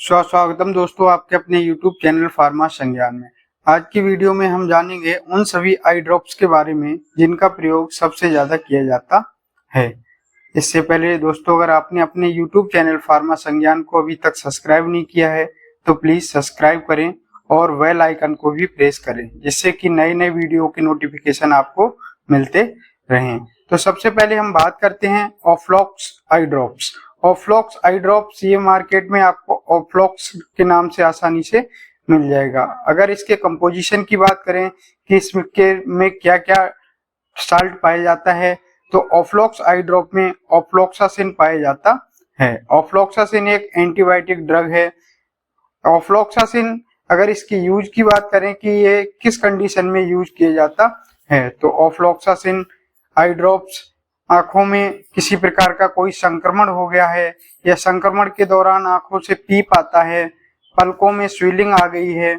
स्वागतम दोस्तों आपके अपने YouTube चैनल फार्मा संज्ञान में। आज की वीडियो में हम जानेंगे उन सभी आई ड्रॉप्स के बारे में जिनका प्रयोग सबसे ज्यादा किया जाता है। इससे पहले दोस्तों, अगर आपने अपने YouTube चैनल फार्मा संज्ञान को अभी तक सब्सक्राइब नहीं किया है तो प्लीज सब्सक्राइब करें और बेल आइकन को भी प्रेस करें, जिससे कि नए नए वीडियो के नोटिफिकेशन आपको मिलते रहें। तो सबसे पहले हम बात करते हैं ऑफ्लॉक्स आई ड्रॉप्स। ऑफ्लॉक्स आई ड्रॉप्स ये मार्केट में आपको ऑफ्लॉक्स के नाम से आसानी से मिल जाएगा। अगर इसके कंपोजिशन की बात करें कि इसके में क्या क्या साल्ट पाया जाता है, तो ऑफ्लॉक्स आई ड्रॉप में ऑफ्लॉक्सासिन पाया जाता है। ऑफ्लॉक्सासिन एक एंटीबायोटिक ड्रग है। ऑफ्लॉक्सासिन अगर इसकी यूज की बात करें कि ये किस कंडीशन में यूज किया जाता है, तो ऑफ्लॉक्सासिन आई ड्रॉप्स आंखों में किसी प्रकार का कोई संक्रमण हो गया है या संक्रमण के दौरान आंखों से पीप आता है, पलकों में स्वेलिंग आ गई है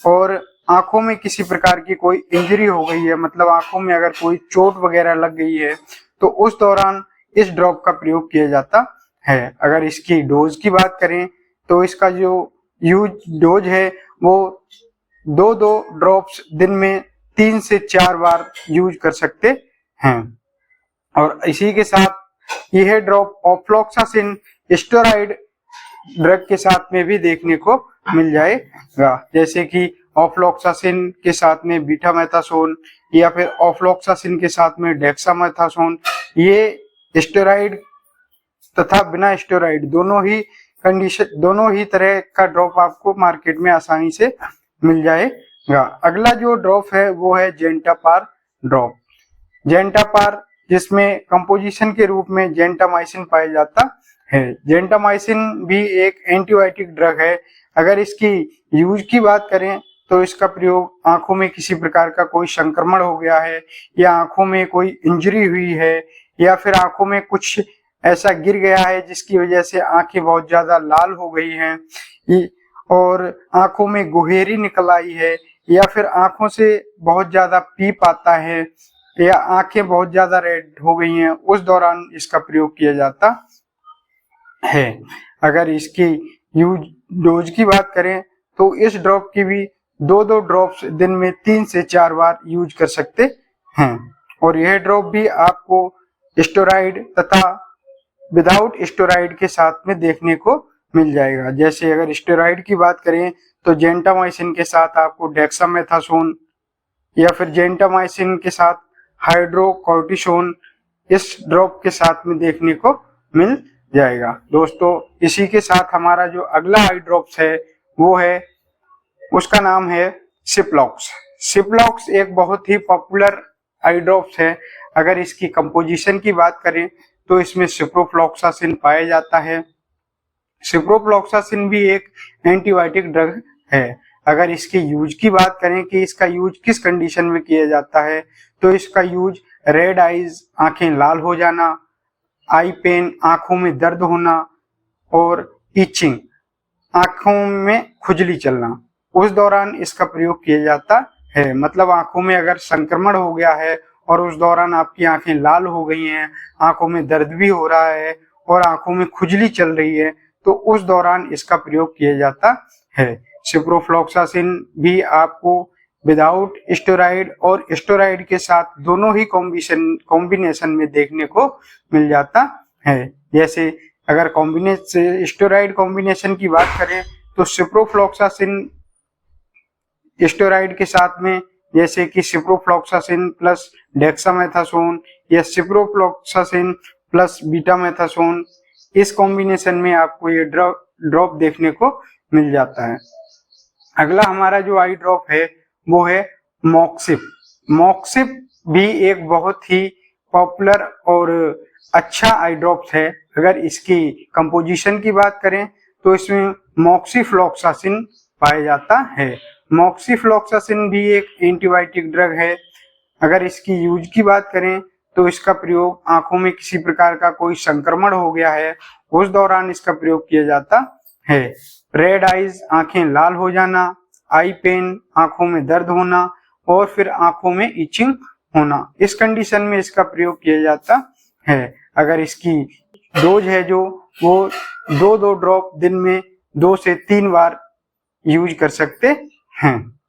और आंखों में किसी प्रकार की कोई इंजरी हो गई है, मतलब आंखों में अगर कोई चोट वगैरह लग गई है, तो उस दौरान इस ड्रॉप का प्रयोग किया जाता है। अगर इसकी डोज की बात करें तो इसका जो यूज डोज है वो दो ड्रॉप्स दिन में 3 से 4 बार यूज कर सकते हैं। और इसी के साथ यह ड्रॉप ऑफ्लॉक्सासिन स्टेरॉइड ड्रग के साथ में भी देखने को मिल जाएगा, जैसे कि ऑफ्लॉक्सासिन के साथ में बीटामेथासोन या फिर ऑफ्लॉक्सासिन के साथ में डेक्सामेथासोन। ये स्टेरॉइड तथा बिना स्टेरॉइड दोनों ही तरह का ड्रॉप आपको मार्केट में आसानी से मिल जाएगा। अगला जो ड्रॉप है वो है जेंटापार ड्रॉप। जेंटापार जिसमें कंपोजिशन के रूप में जेंटामाइसिन पाया जाता है। जेंटामाइसिन भी एक एंटीबायोटिक ड्रग है। अगर इसकी यूज की बात करें तो इसका प्रयोग आंखों में किसी प्रकार का कोई संक्रमण हो गया है या आंखों में कोई इंजरी हुई है या फिर आंखों में कुछ ऐसा गिर गया है जिसकी वजह से आंखें बहुत ज्यादा लाल हो गई हैं और आंखों में गुहेरी निकल आई है या फिर आंखों से बहुत ज्यादा पीप आता है या आंखें बहुत ज्यादा रेड हो गई हैं, उस दौरान इसका प्रयोग किया जाता है। अगर इसकी यूज डोज की बात करें तो इस ड्रॉप की भी दो ड्रॉप्स दिन में 3 से 4 बार यूज कर सकते हैं। और यह ड्रॉप भी आपको स्टेरॉइड तथा विदाउट स्टेरॉइड के साथ में देखने को मिल जाएगा। जैसे अगर स्टेरॉइड की बात करें तो जेंटामाइसिन के साथ आपको डेक्सामेथासोन या फिर जेंटामाइसिन के साथ हाइड्रोकॉर्टिसोन इस ड्रॉप के साथ में देखने को मिल जाएगा। दोस्तों, इसी के साथ हमारा जो अगला आई ड्रॉप्स है वो है, उसका नाम है सिप्लॉक्स। सिप्लॉक्स एक बहुत ही पॉपुलर आई ड्रॉप्स है। अगर इसकी कंपोजिशन की बात करें तो इसमें सिप्रोफ्लॉक्सासिन पाया जाता है। सिप्रोफ्लॉक्सासिन भी एक एंटीबायोटिक ड्रग है। अगर इसके यूज की बात करें कि इसका यूज किस कंडीशन में किया जाता है, तो इसका यूज रेड आईज आंखें लाल हो जाना, आई पेन आंखों में दर्द होना और इचिंग आंखों में खुजली चलना, उस दौरान इसका प्रयोग किया जाता है। मतलब आंखों में अगर संक्रमण हो गया है और उस दौरान आपकी आंखें लाल हो गई हैं, आंखों में दर्द भी हो रहा है और आंखों में खुजली चल रही है, तो उस दौरान इसका प्रयोग किया जाता है। सिप्रोफ्लॉक्सासिन भी आपको विदाउट स्टेरॉइड और स्टेरॉइड के साथ दोनों ही कॉम्बिनेशन में देखने को मिल जाता है। जैसे अगर स्टेरॉइड कॉम्बिनेशन की बात करें तो सिप्रोफ्लॉक्सासिन स्टेरॉइड के साथ में, जैसे कि सिप्रोफ्लॉक्सासिन प्लस डेक्सामेथासोन या सिप्रोफ्लॉक्सासिन प्लस बीटामेथासोन, इस कॉम्बिनेशन में आपको ये ड्रॉप देखने को मिल जाता है। अगला हमारा जो आई ड्रॉप है वो है मॉक्सिप। मॉक्सिप भी एक बहुत ही पॉपुलर और अच्छा आई ड्रॉप है। अगर इसकी कंपोजिशन की बात करें तो इसमें मॉक्सीफ्लॉक्सासिन पाया जाता है। मॉक्सीफ्लॉक्सासिन भी एक एंटीबायोटिक ड्रग है। अगर इसकी यूज की बात करें तो इसका प्रयोग आंखों में किसी प्रकार का कोई संक्रमण हो गया है, उस दौरान इसका प्रयोग किया जाता है। रेड आईज आंखें लाल हो जाना, आई पेन आंखों में दर्द होना और फिर आंखों में इचिंग होना, इस कंडीशन में इसका प्रयोग किया जाता है। अगर इसकी डोज है जो वो दो ड्रॉप दिन में 2 से 3 बार यूज कर सकते हैं।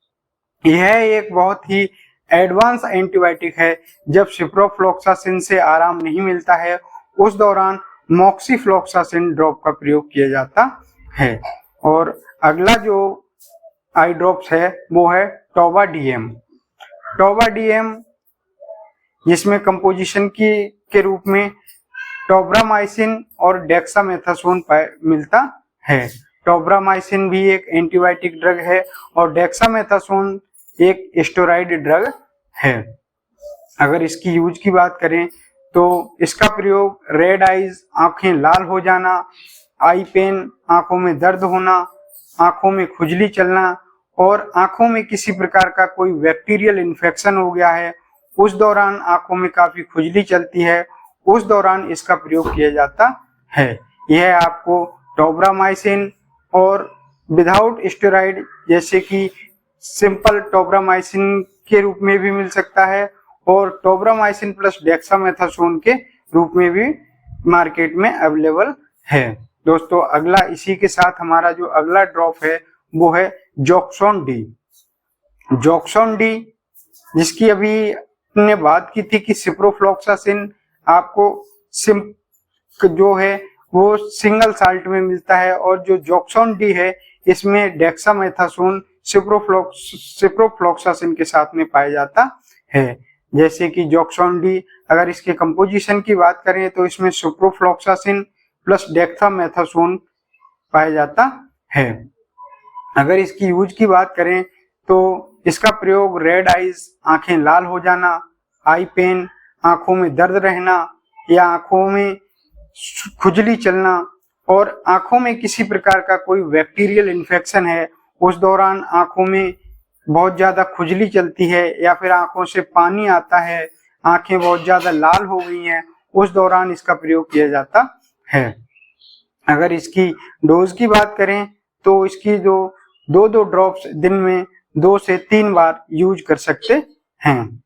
यह एक बहुत ही एडवांस एंटीबायोटिक है। जब सिप्रोफ्लॉक्सासिन से आराम नहीं मिलता है उस दौरान मॉक्सिफ्लॉक्सासिन ड्रॉप का प्रयोग किया जाता है। और अगला जो आई ड्रॉप्स है वो है टोबा डीएम। टोबा डीएम जिसमें कंपोजिशन के रूप में टोब्रामाइसिन और डेक्सामेथासोन मिलता है। टोब्रामाइसिन भी एक एंटीबायोटिक ड्रग है और डेक्सामेथासोन एक स्टेरॉइड ड्रग है। अगर इसकी यूज की बात करें तो इसका प्रयोग रेड आइज, आंखें लाल हो जाना, आई पेन, आंखों में दर्द होना, आंखों में खुजली चलना और आंखों में किसी प्रकार का कोई बैक्टीरियल इन्फेक्शन हो गया है उस दौरान आंखों में काफी खुजली चलती है, उस दौरान इसका प्रयोग किया जाता है। यह आपको टोब्रामाइसिन और विदाउट स्टेरॉइड जैसे कि सिंपल टोब्रामाइसिन के रूप में भी मिल सकता है और टोब्रामाइसिन प्लस डेक्सामेथासोन के रूप में भी मार्केट में अवेलेबल है। दोस्तों अगला इसी के साथ हमारा जो अगला ड्रॉप है वो है जोक्सोन डी। जोक्सोन डी जिसकी अभी ने बात की थी कि सिप्रोफ्लॉक्सासिन आपको जो है वो सिंगल साल्ट में मिलता है और जो जोक्सोन डी है इसमें डेक्सामेथासोन सिप्रोफ्लॉक्सासिन के साथ में पाया जाता है। जैसे कि जोक्सोन डी अगर इसके कंपोजिशन की बात करें तो इसमें सिप्रोफ्लॉक्सासिन प्लस डेक्सामेथासोन पाया जाता है। अगर इसकी यूज की बात करें तो इसका प्रयोग रेड आइज, आंखें लाल हो जाना, आई पेन, आंखों में दर्द रहना या आंखों में खुजली चलना और आंखों में किसी प्रकार का कोई बैक्टीरियल इन्फेक्शन है उस दौरान आंखों में बहुत ज्यादा खुजली चलती है या फिर आंखों से पानी आता है, आंखें बहुत ज्यादा लाल हो गई हैं, उस दौरान इसका प्रयोग किया जाता है। अगर इसकी डोज की बात करें तो इसकी जो 2-2 ड्रॉप्स दिन में 2 से 3 बार यूज कर सकते हैं।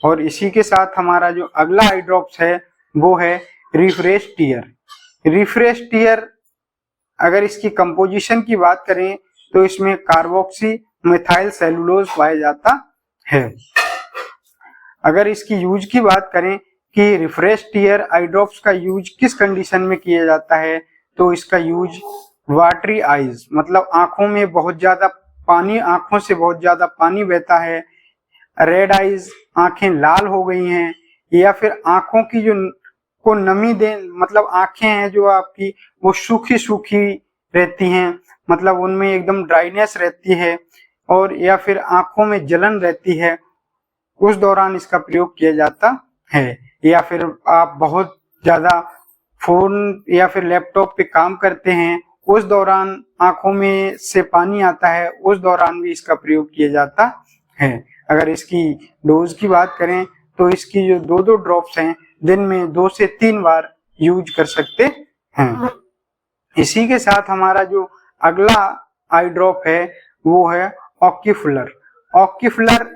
और इसी के साथ हमारा जो अगला आई ड्रॉप्स है वो है रिफ्रेश टीयर। रिफ्रेश टीयर अगर इसकी कंपोजिशन की बात करें तो इसमें कार्बोक्सी मिथाइल सेलुलोज पाया जाता है। अगर इसकी यूज की बात करें कि रिफ्रेश टीयर आई ड्रॉप्स का यूज किस कंडीशन में किया जाता है तो इसका यूज वाटरी आईज मतलब आंखों में बहुत ज्यादा पानी, आंखों से बहुत ज्यादा पानी बहता है, रेड आईज आंखें लाल हो गई हैं या फिर आंखों की जो को नमी दे मतलब आंखें हैं जो आपकी वो सूखी सूखी रहती हैं मतलब उनमें एकदम ड्राइनेस रहती है और या फिर आंखों में जलन रहती है उस दौरान इसका प्रयोग किया जाता है। या फिर आप बहुत ज्यादा फोन या फिर लैपटॉप पे काम करते हैं उस दौरान आंखों में से पानी आता है उस दौरान भी इसका प्रयोग किया जाता है। अगर इसकी डोज की बात करें तो इसकी जो 2-2 ड्रॉप्स हैं दिन में 2 से 3 बार यूज कर सकते हैं। इसी के साथ हमारा जो अगला आई ड्रॉप है वो है ऑक्यूफ्लर। ऑक्यूफ्लर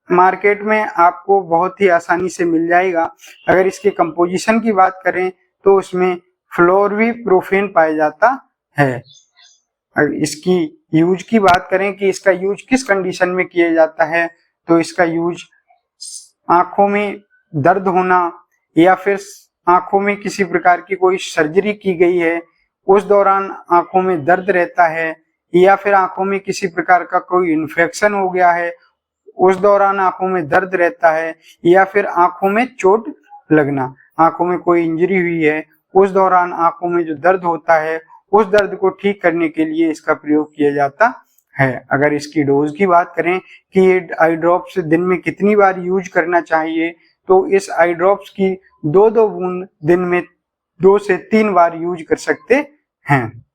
मार्केट में आपको बहुत ही आसानी से मिल जाएगा। अगर इसके कंपोजिशन की बात करें तो उसमें फ्लोरविप्रोफेन पाया जाता है। अगर इसकी यूज की बात करें कि इसका यूज किस कंडीशन में किया जाता है तो इसका यूज आंखों में दर्द होना या फिर आंखों में किसी प्रकार की कोई सर्जरी की गई है उस दौरान आंखों में दर्द रहता है या फिर आंखों में किसी प्रकार का कोई इन्फेक्शन हो गया है उस दौरान आंखों में दर्द रहता है या फिर आंखों में चोट लगना, आंखों में कोई इंजरी हुई है उस दौरान आंखों में जो दर्द होता है उस दर्द को ठीक करने के लिए इसका प्रयोग किया जाता है। अगर इसकी डोज की बात करें कि ये आई ड्रॉप्स दिन में कितनी बार यूज करना चाहिए तो इस आई ड्रॉप्स की 2-2 बूंद दिन में 2 से 3 बार यूज कर सकते हैं।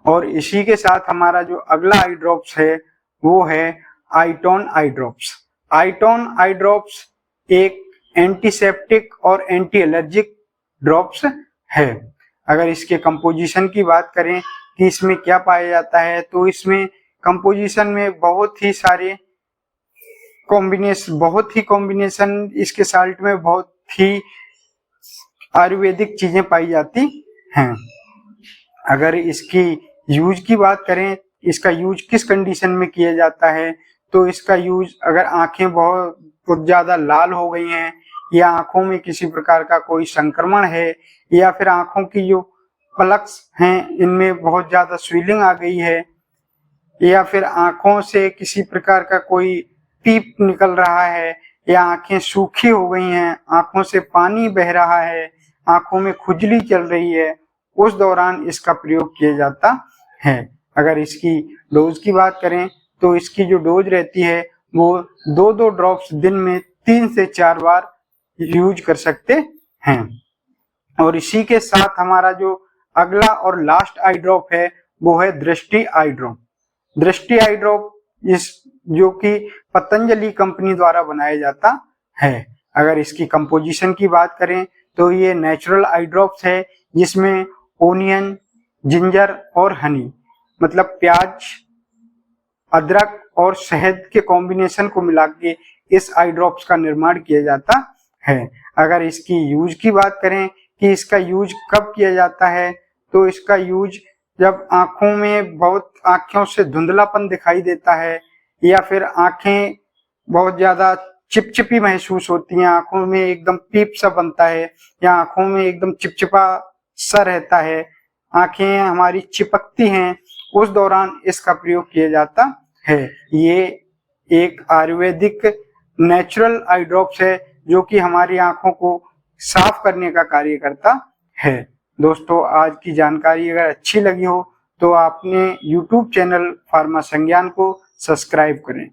और इसी के साथ हमारा जो अगला आई ड्रॉप्स है वो है आईटोन आई ड्रॉप्स। आईटोन आई ड्रॉप्स एक एंटीसेप्टिक और एंटी एलर्जिक ड्रॉप्स है। अगर इसके कंपोजिशन की बात करें कि इसमें क्या पाया जाता है तो इसमें कंपोजिशन में बहुत ही कॉम्बिनेशन इसके साल्ट में बहुत ही आयुर्वेदिक चीजें पाई जाती हैं। अगर इसकी यूज की बात करें, इसका यूज किस कंडीशन में किया जाता है, तो इसका यूज अगर आंखें बहुत ज्यादा लाल हो गई हैं या आंखों में किसी प्रकार का कोई संक्रमण है या फिर आंखों की जो पलक्स हैं इनमें बहुत ज्यादा स्वेलिंग आ गई है या फिर आंखों से किसी प्रकार का कोई पीप निकल रहा है या आंखें सूखी हो गई हैं, आंखों से पानी बह रहा है, आंखों में खुजली चल रही है, उस दौरान इसका प्रयोग किया जाता है। अगर इसकी डोज की बात करें तो इसकी जो डोज रहती है वो 2-2 ड्रॉप्स दिन में 3 से 4 बार यूज कर सकते हैं। और इसी के साथ हमारा जो अगला और लास्ट आई ड्रॉप है वो है दृष्टि आई ड्रॉप। दृष्टि आई ड्रॉप जो कि पतंजलि कंपनी द्वारा बनाया जाता है। अगर इसकी कंपोजिशन की बात करें तो ये नेचुरल आई ड्रॉप्स है जिसमें ओनियन, जिंजर और हनी मतलब प्याज, अदरक और शहद के कॉम्बिनेशन को मिला के इस आई ड्रॉप्स का निर्माण किया जाता है। अगर इसकी यूज की बात करें कि इसका यूज कब किया जाता है, तो इसका यूज जब आंखों में बहुत आंखों से धुंधलापन दिखाई देता है या फिर आंखें बहुत ज्यादा चिपचिपी महसूस होती हैं, आंखों में एकदम पीप सा बनता है या आंखों में एकदम चिपचिपा सा रहता है, आंखें हमारी चिपकती हैं, उस दौरान इसका प्रयोग किया जाता है। ये एक आयुर्वेदिक नेचुरल आई ड्रॉप्स है जो कि हमारी आंखों को साफ करने का कार्य करता है। दोस्तों, आज की जानकारी अगर अच्छी लगी हो तो आपने YouTube चैनल फार्मा संज्ञान को सब्सक्राइब करें।